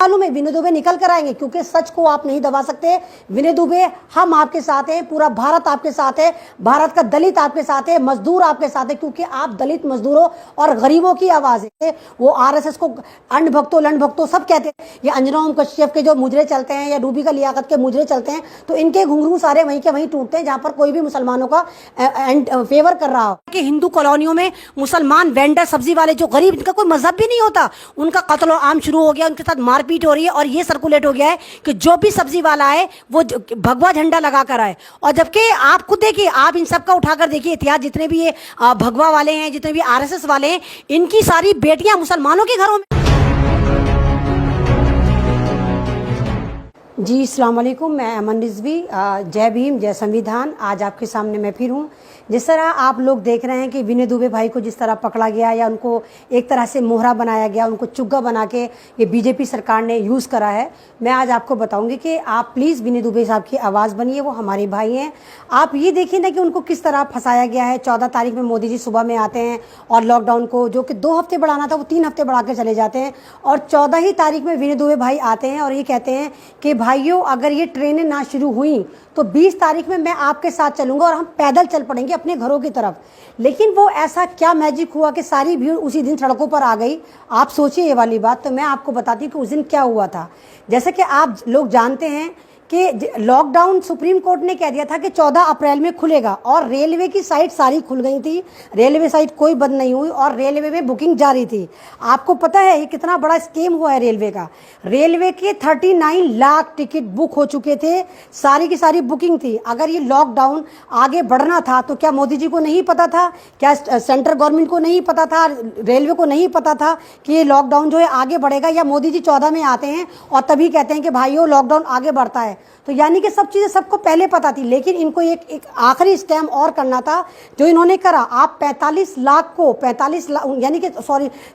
मालूम है विनय दुबे निकल कर आएंगे, क्योंकि सच को आप नहीं दबा सकते। विनय दुबे, हम आपके साथ हैं, पूरा भारत आपके साथ है, भारत का दलित आपके साथ है, मजदूर आपके साथ है, क्योंकि आप दलित मजदूरों और गरीबों की आवाज है। वो आरएसएस को अंड भक्तों लंड भक्तों सब कहते हैं। ये अंजना ओम कश्यप के जो मुजरे चलते हैं या रूबी का लियाकत के मुजरे चलते हैं, तो इनके घुंघरू सारे वहीं के वहीं टूटते हैं जहां पर कोई भी मुसलमानों का फेवर कर रहा हो। कि हिंदू कॉलोनियों में मुसलमान वेंडर सब्जी वाले जो गरीब, इनका कोई मजहब भी नहीं होता, उनका कत्ल आम शुरू हो गया, उनके साथ मारपीट हो रही है और ये सर्कुलेट हो गया है कि जो भी सब्जी वाला है वो भगवा झंडा लगा कर आए। और जबकि आप खुद देखिए, आप इन सब का उठाकर देखिए इतिहास, जितने भी ये भगवा वाले हैं, जितने भी आरएसएस वाले हैं, इनकी सारी बेटियां मुसलमानों के घरों में। जी अस्सलाम वालेकुम, मैं अमन रिजवी। जय भीम, जय संविधान। आज आपके सामने मैं फिर हूँ। जिस तरह आप लोग देख रहे हैं कि विनय दुबे भाई को जिस तरह पकड़ा गया या उनको एक तरह से मोहरा बनाया गया, उनको चुग्गा बना के ये बीजेपी सरकार ने यूज़ करा है, मैं आज आपको बताऊंगी कि आप प्लीज़ विनय दुबे साहब की आवाज़ बनिए। वो हमारे भाई हैं। आप ये देखिए ना कि उनको किस तरह फंसाया गया है। 14 तारीख में मोदी जी सुबह में आते हैं और लॉकडाउन को जो कि 2 हफ्ते बढ़ाना था वो 3 हफ्ते बढ़ा के चले जाते हैं, और 14 ही तारीख में विनय दुबे भाई आते हैं और ये कहते हैं कि भाइयों अगर ये ट्रेनें ना शुरू हुई तो 20 तारीख में मैं आपके साथ चलूंगा और हम पैदल चल पड़ेंगे अपने घरों की तरफ। लेकिन वो ऐसा क्या मैजिक हुआ कि सारी भीड़ उसी दिन सड़कों पर आ गई। आप सोचिए ये वाली बात। तो मैं आपको बताती हूँ कि उस दिन क्या हुआ था। जैसे कि आप लोग जानते हैं कि लॉकडाउन सुप्रीम कोर्ट ने कह दिया था कि 14 अप्रैल में खुलेगा, और रेलवे की साइट सारी खुल गई थी। रेलवे साइट कोई बंद नहीं हुई और रेलवे में बुकिंग जारी थी। आपको पता है ये कितना बड़ा स्कीम हुआ है रेलवे का। रेलवे के 39 लाख टिकट बुक हो चुके थे, सारी की सारी बुकिंग थी। अगर ये लॉकडाउन आगे बढ़ना था तो क्या मोदी जी को नहीं पता था? क्या सेंट्रल गवर्नमेंट को नहीं पता था? रेलवे को नहीं पता था कि ये लॉकडाउन जो है आगे बढ़ेगा? या मोदी जी 14 में आते हैं और तभी कहते हैं कि भाइयों लॉकडाउन आगे बढ़ता है? तो यानी कि सब चीज़ें सबको पहले पता थी। लेकिन इनको एक आखिरी स्कैम और करना था जो इन्होंने करा। आप 45 लाख को 45 लाख यानी कि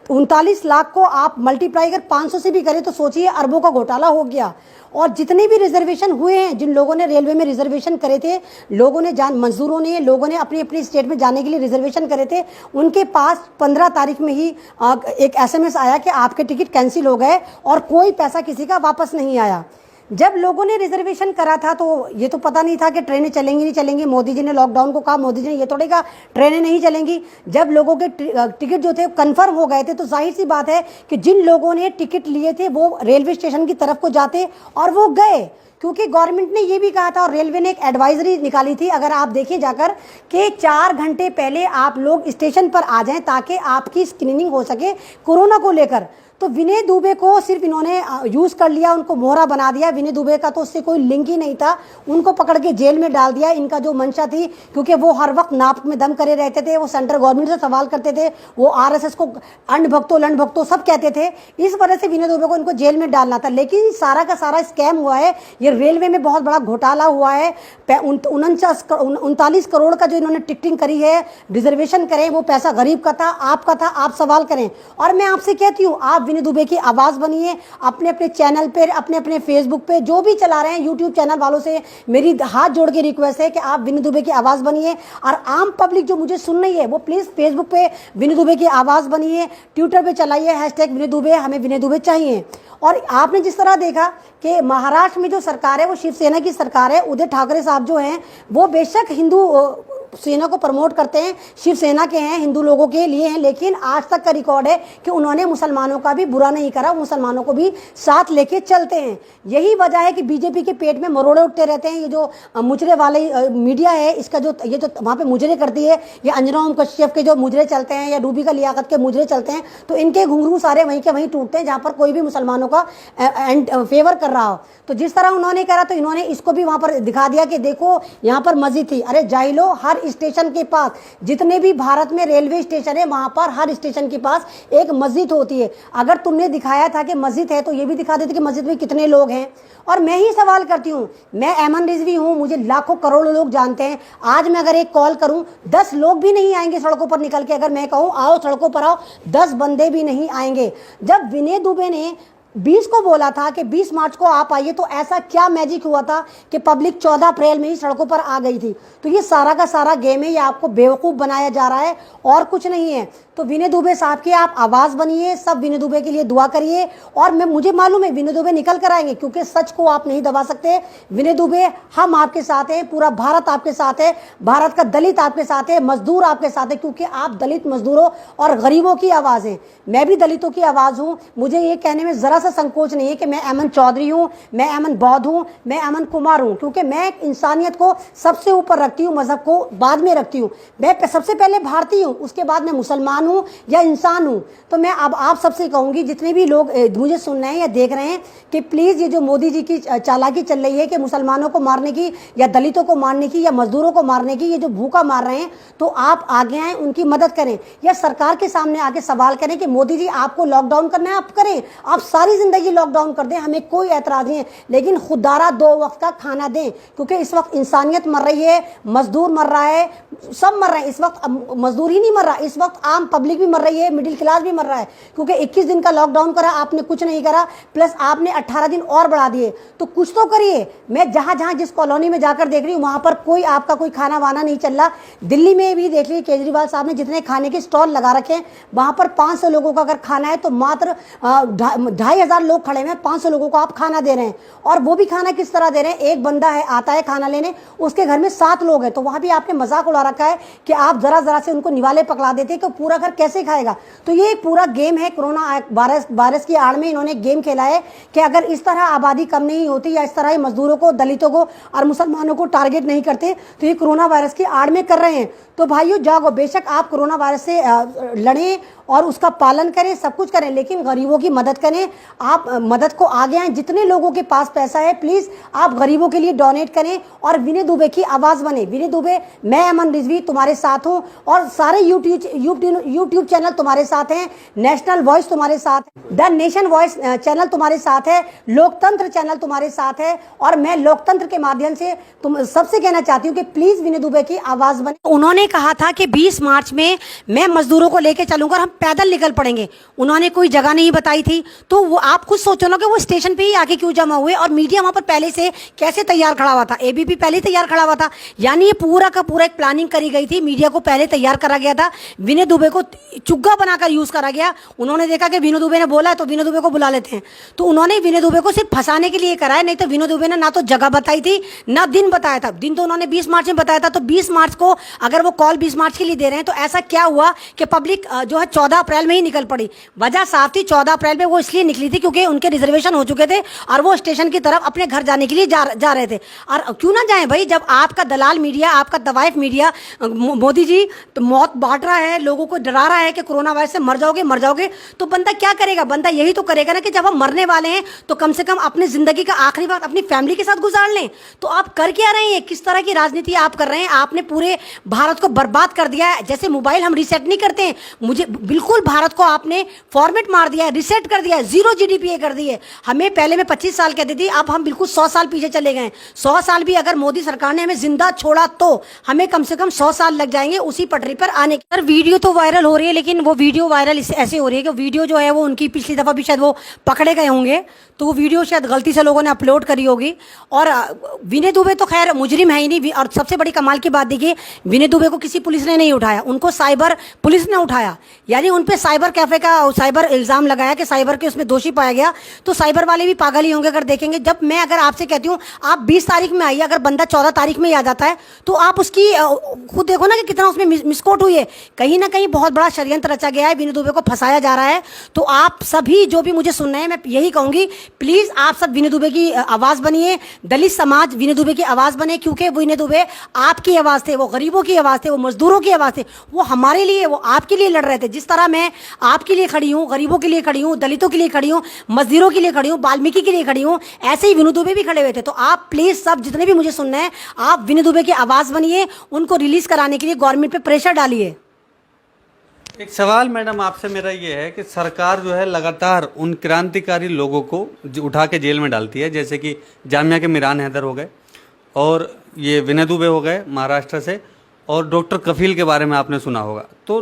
39 लाख को आप मल्टीप्लाई अगर 500 से भी करें तो सोचिए अरबों का घोटाला हो गया। और जितने भी रिजर्वेशन हुए हैं, जिन लोगों ने रेलवे में रिजर्वेशन करे थे, लोगों ने मजदूरों ने, लोगों ने अपनी अपनी स्टेट में जाने के लिए रिजर्वेशन करे थे, उनके पास 15 तारीख में ही एक एसएमएस आया कि आपके टिकट कैंसिल हो गए और कोई पैसा किसी का वापस नहीं आया। जब लोगों ने रिजर्वेशन करा था तो ये तो पता नहीं था कि ट्रेनें चलेंगी नहीं चलेंगी। मोदी जी ने लॉकडाउन को कहा, मोदी जी ने ये थोड़ी कहा ट्रेनें नहीं चलेंगी। जब लोगों के टिकट जो थे कंफर्म हो गए थे तो जाहिर सी बात है कि जिन लोगों ने टिकट लिए थे वो रेलवे स्टेशन की तरफ को जाते और वो गए, क्योंकि गवर्नमेंट ने ये भी कहा था और रेलवे ने एक एडवाइजरी निकाली थी, अगर आप देखिए जाकर, कि 4 घंटे पहले आप लोग स्टेशन पर आ जाएं ताकि आपकी स्क्रीनिंग हो सके कोरोना को लेकर। तो विनय दुबे को सिर्फ इन्होंने यूज़ कर लिया, उनको मोहरा बना दिया। विनय दुबे का तो उससे कोई लिंक ही नहीं था। उनको पकड़ के जेल में डाल दिया। इनका जो मंशा थी, क्योंकि वो हर वक्त नाप में दम करे रहते थे, वो सेंट्रल गवर्नमेंट से सवाल करते थे, वो आरएसएस को अंड भक्तों लंड भक्तों सब कहते थे। इस वजह से विनय दुबे को इनको जेल में डालना था। लेकिन सारा का सारा स्कैम हुआ है। ये रेलवे में बहुत बड़ा घोटाला हुआ है। 39 करोड़ का जो इन्होंने टिकटिंग करी है, रिजर्वेशन करें, वो पैसा गरीब का था, आपका था। आप सवाल करें। और मैं आपसे कहती हूँ, आप विनय दुबे की आवाज़ बनिए। अपने अपने चैनल पे, अपने अपने फेसबुक पे, जो भी चला रहे हैं यूट्यूब चैनल वालों से मेरी हाथ जोड़ के रिक्वेस्ट है कि आप विनय दुबे की आवाज़ बनिए। और आम पब्लिक जो मुझे सुन रही है वो प्लीज़ फेसबुक पे विनय दुबे की आवाज़ बनिए, ट्विटर पे चलाइए #विनय दुबे, हमें विनय दुबे चाहिए। और आपने जिस तरह देखा कि महाराष्ट्र में जो सरकार है वो शिवसेना की सरकार है। उद्धव ठाकरे साहब जो हैं वो बेशक हिंदू सेना को प्रमोट करते हैं, शिवसेना के हैं, हिंदू लोगों के लिए हैं, लेकिन आज तक का रिकॉर्ड है कि उन्होंने मुसलमानों का भी बुरा नहीं करा, मुसलमानों को भी साथ लेके चलते हैं। यही वजह है कि बीजेपी के पेट में मरोड़े उठते रहते हैं। ये जो मुजरे वाले मीडिया है, इसका जो ये जो वहाँ पे मुजरे करती है, ये अंजना ओम कश्यप के जो मुजरे चलते हैं या रूबी का लियाकत के मुजरे चलते हैं, तो इनके घुंघरू सारे वहीं के वहीं टूटते हैं जहाँ पर कोई भी मुसलमानों का फेवर कर रहा हो। तो जिस तरह उन्होंने करा तो इन्होंने इसको भी वहाँ पर दिखा दिया कि देखो यहाँ पर मस्जिद थी। अरे जाहिलो, हर स्टेशन के पास, जितने भी भारत में रेलवे स्टेशन है वहां पर हर स्टेशन के पास एक मस्जिद होती है। अगर तुमने दिखाया था कि मस्जिद है तो ये भी दिखा देते कि मस्जिद में कितने लोग हैं। और मैं ही सवाल करती हूँ, मैं अमन रिजवी हूँ, मुझे लाखों करोड़ों लोग जानते हैं। आज मैं अगर एक कॉल करूँ 10 लोग भी नहीं आएंगे सड़कों पर निकल के। अगर मैं कहूँ आओ सड़कों पर आओ, 10 बंदे भी नहीं आएंगे। जब विनय दुबे ने 20 को बोला था कि 20 मार्च को आप आइए, तो ऐसा क्या मैजिक हुआ था कि पब्लिक 14 अप्रैल में ही सड़कों पर आ गई थी। तो ये सारा का सारा गेम है, ये आपको बेवकूफ़ बनाया जा रहा है और कुछ नहीं है। तो विनय दुबे साहब की आप आवाज़ बनिए, सब विनय दुबे के लिए दुआ करिए। और मुझे मालूम है विनय दुबे निकल कर आएंगे, क्योंकि सच को आप नहीं दबा सकते। विनय दुबे, हम आपके साथ हैं, पूरा भारत आपके साथ है, भारत का दलित आपके साथ है, मजदूर आपके साथ है, क्योंकि आप दलित मजदूरों और गरीबों की आवाज़ हैं। मैं भी दलितों की आवाज़ हूँ। मुझे ये कहने में ज़रा सा संकोच नहीं है कि मैं अमन चौधरी हूँ, मैं अमन बौद्ध हूँ, मैं अमन कुमार हूँ, क्योंकि मैं इंसानियत को सबसे ऊपर रखती हूँ, मजहब को बाद में रखती हूँ। मैं सबसे पहले भारतीय हूँ, उसके बाद मैं मुसलमान हूँ या इंसान हूँ। तो मैं अब आप सबसे कहूँगी, जितने भी लोग मुझे सुन रहे हैं या देख रहे हैं, कि प्लीज़ ये जो मोदी जी की चालाकी चल रही है कि मुसलमानों को मारने की या दलितों को मारने की या मजदूरों को मारने की, ये जो भूखा मार रहे हैं, तो आप आगे आएँ, उनकी मदद करें या सरकार के सामने आके सवाल करें कि मोदी जी आपको लॉकडाउन करना है, आप करें, आप सारी ज़िंदगी लॉकडाउन कर दें, हमें कोई ऐतराज़ नहीं है, लेकिन खुदारा 2 वक्त का खाना दें। क्योंकि इस वक्त इंसानियत मर रही है, मजदूर मर रहा है, सब मर रहे हैं। इस वक्त मजदूर ही नहीं मर रहा, इस वक्त आम पब्लिक भी मर रही है, मिडिल क्लास भी मर रहा है, क्योंकि 21 दिन का लॉकडाउन करा, आपने कुछ नहीं करा, प्लस आपने 18 दिन और बढ़ा दिए। तो कुछ तो करिए। मैं जहाँ जहाँ जिस कॉलोनी में जाकर देख रही हूँ, वहाँ पर कोई आपका कोई खाना वाना नहीं चल रहा। दिल्ली में भी देख लीजिए, केजरीवाल साहब ने जितने खाने के स्टॉल लगा रखे हैं, वहाँ पर 500 लोगों का अगर खाना है तो मात्र 2,500 लोग खड़े हैं, 500 लोगों को आप खाना दे रहे हैं। और वो भी खाना किस तरह दे रहे हैं, एक बंदा है आता है खाना लेने, उसके घर में 7 लोग हैं, तो वहाँ भी आपने मजाक उड़ा रखा है कि आप जरा जरा से उनको निवाले पकड़ा देते हैं कि पूरा घर कैसे खाएगा। तो ये एक पूरा गेम है, कोरोना वायरस की आड़ में इन्होंने गेम खेला है कि अगर इस तरह आबादी कम नहीं होती या इस तरह ही मजदूरों को, दलितों को और मुसलमानों को टारगेट नहीं करते, तो ये कोरोना वायरस की आड़ में कर रहे हैं। तो भाइयों जागो, बेशक आप कोरोना वायरस से लड़ें और उसका पालन करें, सब कुछ करें, लेकिन गरीबों की मदद करें। आप मदद को आगे आएँ, जितने लोगों के पास पैसा है प्लीज़ आप गरीबों के लिए डोनेट करें और विनय दुबे की आवाज़ बने। विनय दुबे, मैं अमन रिजवी तुम्हारे साथ हूँ और सारे यूट्यूब चैनल तुम्हारे साथ हैं, नेशनल वॉइस तुम्हारे साथ है, द नेशन वॉइस चैनल तुम्हारे साथ है, लोकतंत्र चैनल तुम्हारे साथ है। और मैं लोकतंत्र के माध्यम से तुम सबसे कहना चाहती हूँ कि प्लीज़ विनय दुबे की आवाज़ बने। उन्होंने कहा था कि 20 मार्च में मैं मजदूरों को लेकर चलूंगा और हम पैदल निकल पड़ेंगे। उन्होंने कोई जगह नहीं बताई थी। तो वो आप खुद सोचो ना कि वो स्टेशन पे ही आके क्यों जमा हुए और मीडिया वहां पर पहले से कैसे तैयार खड़ा हुआ था, एबीपी पहले तैयार खड़ा हुआ था। यानी ये पूरा का पूरा एक प्लानिंग करी गई थी, मीडिया को पहले तैयार करा गया था, विनय दुबे को चुग्गा बनाकर यूज करा गया। उन्होंने देखा कि विनय दुबे ने बोला है तो विनय दुबे को बुला लेते हैं, तो उन्होंने विनय दुबे को सिर्फ फंसाने के लिए कराया। नहीं तो विनय दुबे ने ना तो जगह बताई थी ना दिन बताया था। दिन तो उन्होंने 20 मार्च में बताया था, तो 20 मार्च को अगर वो कॉल 20 मार्च के लिए दे रहे हैं तो ऐसा क्या हुआ कि पब्लिक जो है 14 अप्रैल में ही निकल पड़ी। वजह साफ थी, 14 अप्रैल में वो इसलिए निकली थी क्योंकि उनके रिजर्वेशन हो चुके थे और वो स्टेशन की तरफ अपने घर जाने के लिए जा रहे थे। और क्यों ना जाएं भाई, जब आपका दलाल मीडिया, आपका दवाइफ मीडिया, मोदी जी तो मौत बांट रहा है, लोगों को डरा रहा है कि कोरोना वायरस से मर जाओगे, तो बंदा क्या करेगा? बंदा यही तो करेगा ना कि जब हम मरने वाले हैं तो कम से कम अपनी जिंदगी का आखिरी वक्त अपनी फैमिली के साथ गुजार लें। तो आप कर क्या रहे हैं? किस तरह की राजनीति आप कर रहे हैं? आपने पूरे भारत को बर्बाद कर दिया है। जैसे मोबाइल हम रिसेट नहीं करते हैं, मुझे बिल्कुल भारत को आपने फॉर्मेट मार दिया है, रिसेट कर दिया है, 0 GDP कर दी है। हमें पहले में 25 साल कहती थी, अब हम बिल्कुल 100 साल पीछे चले गए। 100 साल भी अगर मोदी सरकार ने हमें जिंदा छोड़ा तो हमें कम से कम 100 साल लग जाएंगे उसी पटरी पर आने की। वीडियो तो वायरल हो रही है, लेकिन वो वीडियो वायरल ऐसे हो रही है कि वीडियो जो है वो उनकी पिछली दफा भी शायद वो पकड़े गए होंगे, तो वो वीडियो शायद गलती से लोगों ने अपलोड करी होगी। और विनय दुबे तो खैर मुजरिम है ही नहीं। और सबसे बड़ी कमाल की बात देखिए, विनय दुबे को किसी पुलिस ने नहीं उठाया, उनको साइबर पुलिस ने उठाया। यानी उन पे साइबर कैफे का साइबर इल्जाम लगाया कि साइबर के उसमें दोषी पाया गया। तो साइबर वाले भी पागल ही होंगे अगर देखेंगे। जब मैं अगर आपसे कहती हूँ आप 20 तारीख में आइए, अगर बंदा 14 तारीख में ही आ जाता है तो आप उसकी खुद देखो ना कि कितना उसमें मिसकोट हुई है। कहीं ना कहीं बहुत बड़ा षड्यंत्र रचा गया है, विनय दुबे को फंसाया जा रहा है। तो आप सभी जो भी मुझे सुन रहे हैं, मैं यही कहूंगी, प्लीज आप सब विनय दुबे की आवाज बनिए, दलित समाज विनय दुबे की आवाज बने, क्योंकि विनय दुबे आपकी आवाज थे, वो गरीबों की आवाज थे, वो मजदूरों की आवाज थे, वो हमारे लिए, वो आपके लिए लड़ रहे थे। जिस तरह मैं आपके लिए खड़ी हूँ, गरीबों के लिए खड़ी हूँ, दलितों के लिए खड़ी हूँ, मजदूरों के लिए खड़ी हूँ, वाल्मीकि के लिए खड़ी हूँ, ऐसे ही विनय दुबे भी खड़े हुए थे। तो आप प्लीज सब जितने भी मुझे सुन रहे हैं, आप विनय दुबे की आवाज बनिए, उनको रिलीज कराने के लिए गवर्नमेंट पे प्रेशर डालिए। एक सवाल मैडम आपसे मेरा ये है कि सरकार जो है लगातार उन क्रांतिकारी लोगों को उठा के जेल में डालती है, जैसे कि जामिया के मिरान हैदर हो गए और ये विनय दुबे हो गए महाराष्ट्र से, और डॉक्टर कफील के बारे में आपने सुना होगा। तो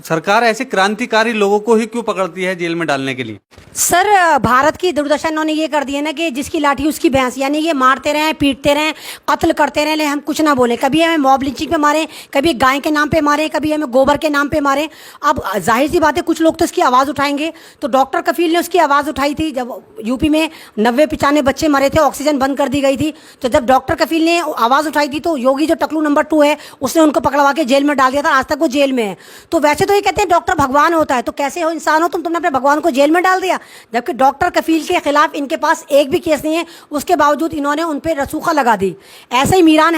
सरकार ऐसे क्रांतिकारी लोगों को ही क्यों पकड़ती है जेल में डालने के लिए? सर भारत की दुर्दशा इन्होंने ये कर दी है ना कि जिसकी लाठी उसकी भैंस, यानी ये मारते रहें, पीटते रहें, कत्ल करते रहें, हम कुछ ना बोले। कभी हमें मॉब लिंचिंग पे मारें, कभी गाय के नाम पे मारें, कभी हमें गोबर के नाम पे मारें। अब जाहिर सी बात है कुछ लोग तो इसकी आवाज़ उठाएंगे। तो डॉक्टर कफील ने उसकी आवाज़ उठाई थी जब यूपी में 90-95 बच्चे मरे थे, ऑक्सीजन बंद कर दी गई थी। तो जब डॉक्टर कफील ने आवाज़ उठाई थी तो योगी जो टकलू नंबर 2 है उसने उनको पकड़वा के जेल में डाल दिया था। आज तक वो जेल में है। तो वैसे तो ये कहते हैं डॉक्टर भगवान होता है, तो कैसे हो इंसान हो तुमने अपने भगवान को जेल में डाल दिया। जबकि डॉक्टर कफील के खिलाफ इनके पास एक भी केस नहीं है, उसके बावजूद इन्होंने उन पर रसूखा लगा दी। ऐसे ही मीरान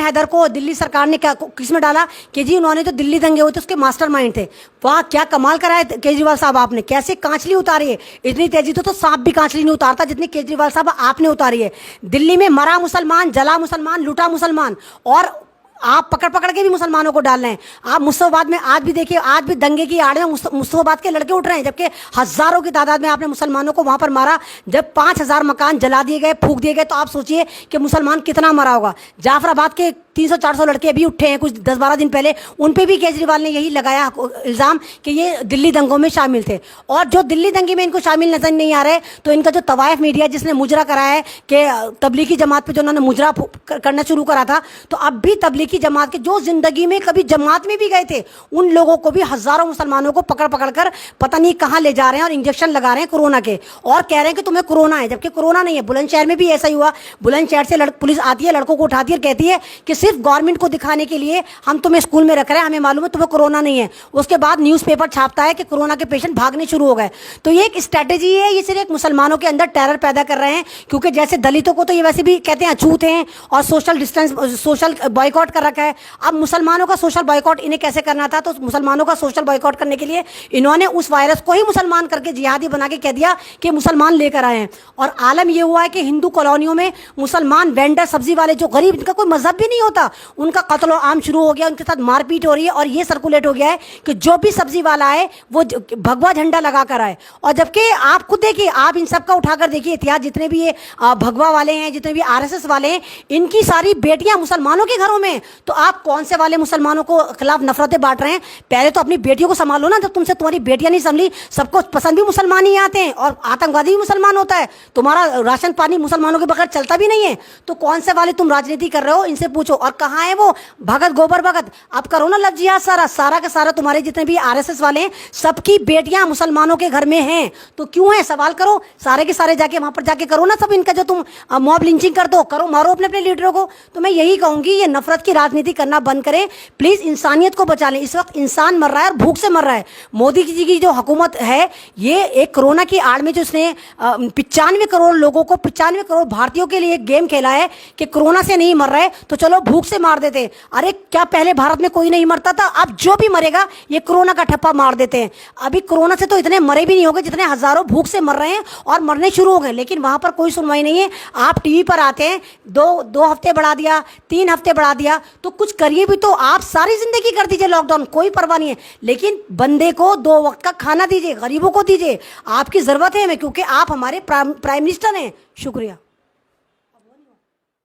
हैदर को दिल्ली सरकार ने क्या किस में डाला कि जी उन्होंने तो दिल्ली दंगे हुए थे उसके मास्टरमाइंड थे। वाह क्या कमाल करा है केजरीवाल साहब आपने, कैसे कांचली उतारी है। इतनी तेजी तो सांप भी कांचली नहीं उतारता जितनी केजरीवाल साहब आपने उतारी है। दिल्ली में मरा मुसलमान, जला मुसलमान, लूटा मुसलमान, और आप पकड़ पकड़ के भी मुसलमानों को डाल रहे हैं। आप मुस्तफाबाद में आज भी देखिए, आज भी दंगे की आड़ में मुस्तफाबाद के लड़के उठ रहे हैं, जबकि हजारों की तादाद में आपने मुसलमानों को वहां पर मारा। जब 5000 मकान जला दिए गए, फूंक दिए गए, तो आप सोचिए कि मुसलमान कितना मरा होगा। जाफराबाद के 300-400 लड़के भी उठे हैं कुछ 10-12 दिन पहले, उन पे भी केजरीवाल ने यही लगाया इल्ज़ाम कि ये दिल्ली दंगों में शामिल थे। और जो दिल्ली दंगे में इनको शामिल नजर नहीं आ रहे, तो इनका जो तवायफ मीडिया जिसने मुजरा कराया है कि तबलीगी जमात पे जो उन्होंने मुजरा करना शुरू करा था, तो अब भी तबलीगी जमात के जो जिंदगी में कभी जमात में भी गए थे उन लोगों को भी हजारों मुसलमानों को पकड़ पकड़ कर पता नहीं कहाँ ले जा रहे हैं और इंजेक्शन लगा रहे हैं कोरोना के, और कह रहे हैं कि तुम्हें कोरोना है, जबकि कोरोना नहीं है। बुलंदशहर में भी ऐसा ही हुआ। बुलंदशहर से पुलिस आती है, लड़कों को उठाती है, कहती है कि सिर्फ गवर्नमेंट को दिखाने के लिए हम तुम्हें स्कूल में रख रहे हैं, हमें मालूम है तुम्हें कोरोना नहीं है। उसके बाद न्यूज़पेपर छापता है कि कोरोना के पेशेंट भागने शुरू हो गए। तो ये एक स्ट्रैटेजी है, ये सिर्फ एक मुसलमानों के अंदर टेरर पैदा कर रहे हैं, क्योंकि जैसे दलितों को तो ये वैसे भी कहते हैं अछूत हैं और सोशल डिस्टेंस, सोशल बॉयकॉट कर रखा है। अब मुसलमानों का सोशल बॉयकॉट इन्हें कैसे करना था, तो मुसलमानों का सोशल बॉयकॉट करने के लिए इन्होंने उस वायरस को ही मुसलमान करके जिहादी बना के कह दिया कि मुसलमान लेकर आए हैं। और आलम यह हुआ है कि हिंदू कॉलोनियों में मुसलमान वेंडर, सब्जी वाले जो गरीब, इनका कोई मजहब भी नहीं होता, उनका कत्ल आम शुरू हो गया, उनके साथ मारपीट हो रही है। और ये सर्कुलेट हो गया है कि जो भी सब्जी वाला है वो भगवा झंडा लगा कर आए। और जबकि आप खुद देखिए, आप इन सब का उठाकर देखिए इतिहास, जितने भी ये भगवा वाले हैं, जितने भी आरएसएस वाले हैं, इनकी सारी बेटियां मुसलमानों के घरों में। तो आप कौन से वाले मुसलमानों को खिलाफ नफरतें बांट रहे हैं? पहले तो अपनी बेटियों को संभालो ना। जब तुमसे तुम्हारी बेटियां नहीं संभली, सबको पसंद भी मुसलमान ही आते हैं और आतंकवादी भी मुसलमान होता है, तुम्हारा राशन पानी मुसलमानों के बगैर चलता भी नहीं है। तो कौन से वाले तुम राजनीति कर रहे हो, इनसे पूछो। और कहाँ है वो भगत गोबर भगत? अब करो ना लव जिहाद, सारा का सारा तुम्हारे जितने भी आरएसएस वाले हैं, सबकी बेटियां मुसलमानों के घर में हैं। तो क्यों है, सवाल करो। सारे के सारे जाके वहां पर जाके करो ना सब इनका, जो तुम मॉब लिंचिंग कर दो, करो, मारो अपने अपने लीडरों को। तो मैं यही कहूंगी, ये नफरत की राजनीति करना बंद करें प्लीज, इंसानियत को बचा लें। इस वक्त इंसान मर रहा है और भूख से मर रहा है। मोदी जी की जो हुकूमत है, ये एक कोरोना की आड़ में जो उसने 95 करोड़ लोगों को, 95 करोड़ भारतीयों के लिए एक गेम खेला है कि कोरोना से नहीं मर रहे तो चलो भूख से मार देते। अरे क्या पहले भारत में कोई नहीं मरता था? अब जो भी मरेगा ये कोरोना का ठप्पा मार देते हैं। अभी कोरोना से तो इतने मरे भी नहीं होंगे जितने हजारों भूख से मर रहे हैं और मरने शुरू हो गए, लेकिन वहां पर कोई सुनवाई नहीं है। आप टीवी पर आते हैं, 2 हफ्ते बढ़ा दिया, 3 हफ्ते बढ़ा दिया, तो कुछ करिए भी। तो आप सारी जिंदगी कर दीजिए लॉकडाउन, कोई परवाह नहीं है, लेकिन बंदे को 2 वक्त का खाना दीजिए, गरीबों को दीजिए। आपकी जरूरत है हमें, क्योंकि आप हमारे प्राइम मिनिस्टर हैं। शुक्रिया।